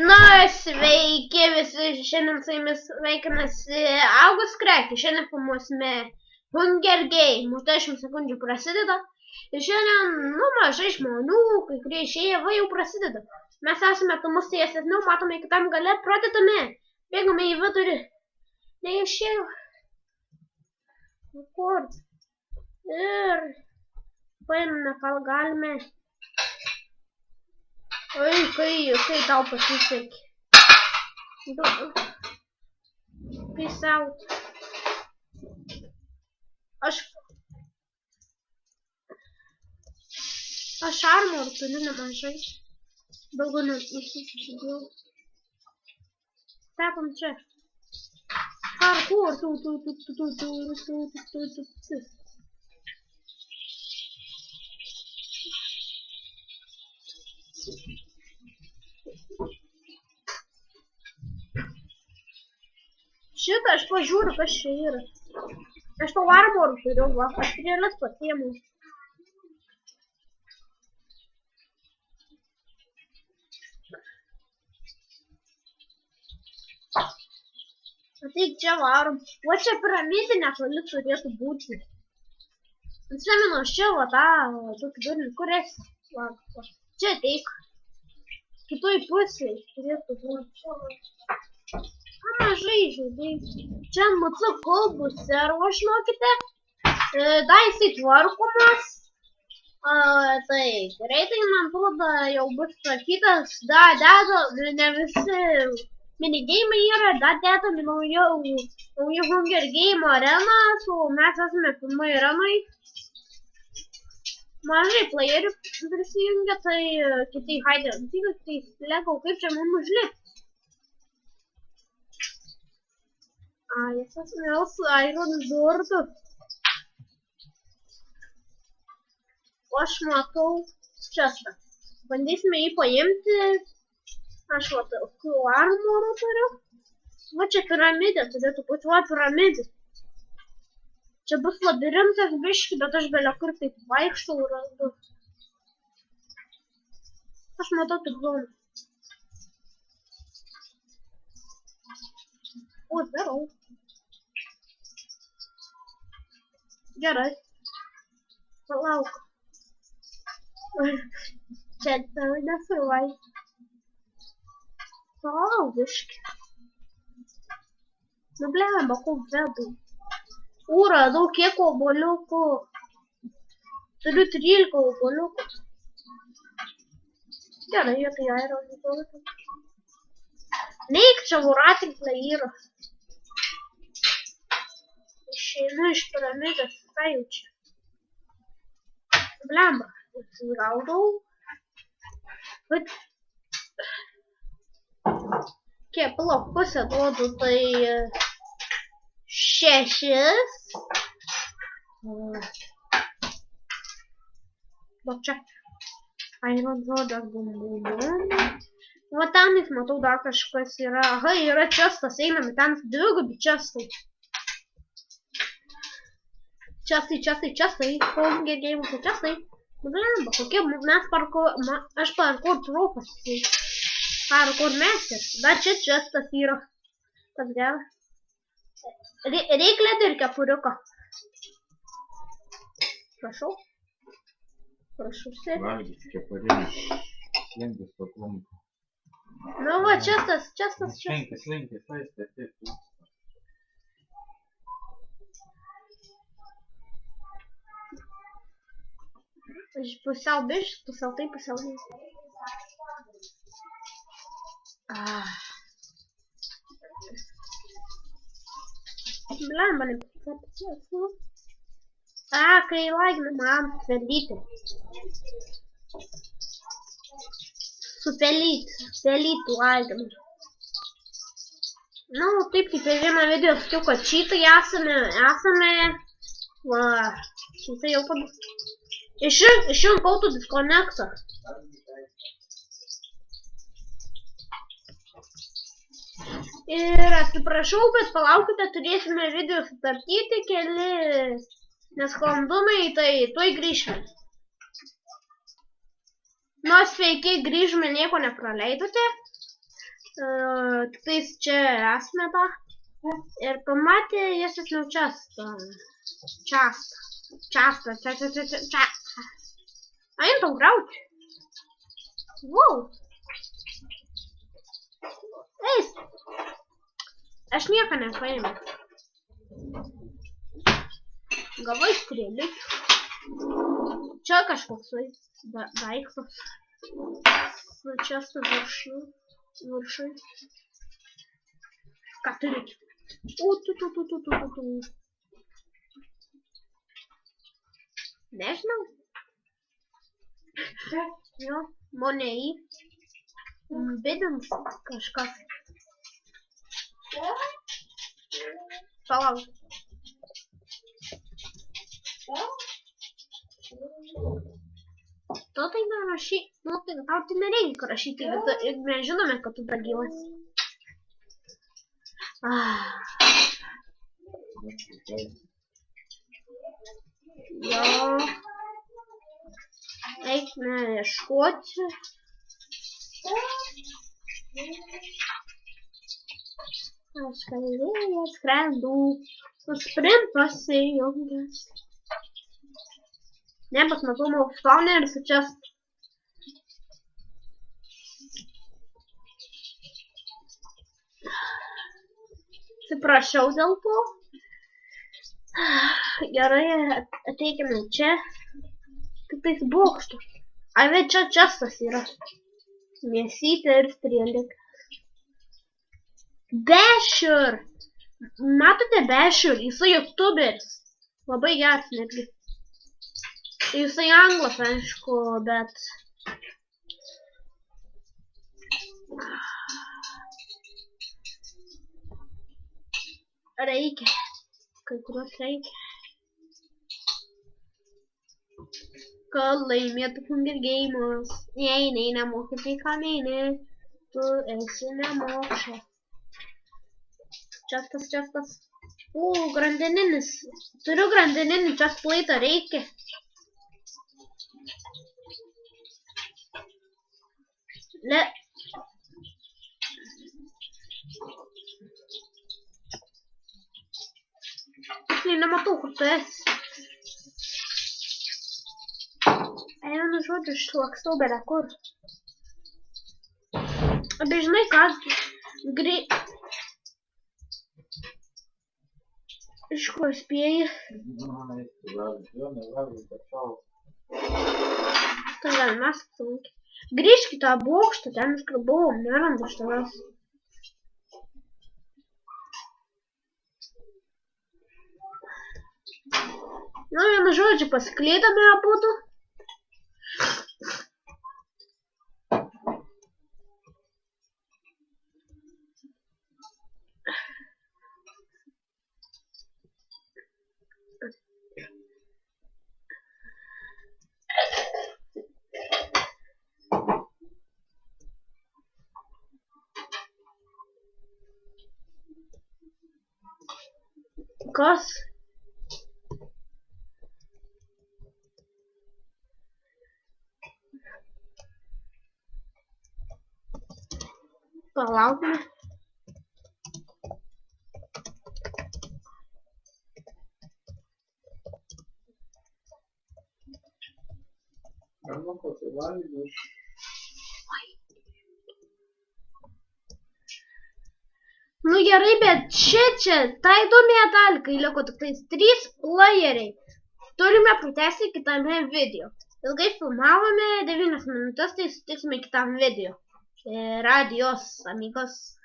Na, sveiki visi, šiandien su jumis sveikinasi Augus Krekė, šiandien filmuosime Hunger Game, už 10 sekundžių prasideda. Ir šiandien, mažai žmonių, kai kurie išėję, va jau prasideda. Mes esame tamusėje sėsniau, matome kitam gale, pradedame, bėgame į vidurį. Neišėjau. Kur? Ir paėmame, gal galime. Oi, kai tau pasisekė. Peace out. Aš armor turiu nemažai. Daugiau nesusidėjau. Stepam čia. Parkour. Šitą aš pažiūriu, kas čia yra. Aš tau armorų turiu, va, aš strėlės pasiėmiau. Ateik čia varom. Va čia piramidė netoli turėtų būti. Atsimenu, aš čia va tą tokį durnių, kur esi. Va. Čia ateik. Kitoj pusėj turėtų būti. Mažai žaidai. Čia mūsų kalbų servo, žinokite. Da, jisai tvarkomas. Tai greitai, man atrodo, jau bus tvarkytas. Da, ne visi minigeimai yra. Da, dedami nauji Hunger Game arenas, o mes esame pirmai arenai. Mažai playerių prisijungia, tai kitai haidė. Tai lego, kaip čia mums užlipti. Jis esame su Iron Zordu. O aš matau čestą. Bandysime jį paimti. Aš matau armorų turiu. Va čia piramidė, turėtų būti va piramidė. Čia bus labirintas biški, bet aš belia kur taip vaikštau ir randu. Aš matau tik zoną. O, darau. Gerai. Palauk. Čia tavai nesuvai. Palauk biški. Blemba, kur vedu. Radau kiek obuoliukų. Turiu 13 obuoliukų. Gerai, tai Iron Zordu. Neik, čia voratinklai yra. Išeinu iš piramidės, ką jau čia. Blemba, gaudau. Kiek, palauk, pusę duodu, tai 6. Va čia. Iron Zordas, bum. Va ten, matau, dar kažkas yra. Aha, yra čestas, einame ten dvigubi čestai. Čestai. Hunger Game čestai. Blemba, kokie mes aš parkour tropas. Parkour mester. Dar čia čestas yra. Kas gera. Reik ledų ir kepuriuko. Prašau. Prašausi. Valgys kepurinį. Slinkis to klumpo. Nu va, čestas. Slinkis, taip. Aš pusiau biš, pusiau taip, pusiau ne. Blemba, nepasakėsiu. Kai lagina man pelyti. Su pelyti lagina. Taip kaip per vieną video sakiau, kad šitai esame. Va, šitai jau išjunk auto disconnectą. Ir atsiprašau, bet palaukite, turėsime video sutartyti keli nesklandumai, tai tuoj grįžime. Nors sveiki grįžome, nieko nepraleidote. Tiktais čia esame tą. Ir pamatė, jis atliau častą. Čia. Aim pagrauti. Wow. Eis. Aš nieko nepaėmiau. Gavai strėlį. Čia kažkoks daiktas. Čia su viršui. Ką turi? Nežinau. Jo, monei. Bėdams kažkas. Palauk. Tu tai nerašy, nu tai tau tai nereikia rašyti, bet mes žinome, kad tu dar gyvas. Jo. Eikime ieškoti. Aš kalvėjas skrendu, sprintas įjungęs. Ne, bet matau mano spawneris čia. Atsiprašau dėl to. Gerai, ateikime čia. Kitais bokštus. Ai, bet čia čestas yra. Mėsytė ir strėlė. Bešur. Matote Bešur? Jisai youtuberis. Labai geras netgi. Jisai anglas, aišku, bet... Reikia. Kai kuriuos reikia. Kad laimėtų Hunger Games. Jei nemoki, tai ką neini. Tu esi nemokša. Čestas. Grandininis. Turiu grandininį čestplaitą, reikia. Ne. Aš nematau, kur tu esi. Vienu žodžiu, aš lakstau belę kur. Bet žinai ką? Iš ko spėjai? Tai gal mes sunkiai. Grįžk į tą bokštą, ten iš kur buvom, nerandu iš tavęs. Nu, vienu žodžiu, pasiklydome abudu. Kas? Palaukime. Nu gerai, bet čia, tai įdomi atalikai, liko tik tais 3 playeriai. Turime pratęsti kitame video. Ilgai filmavome 9 minutės, tai sutiksime kitam video. Adios, amigos.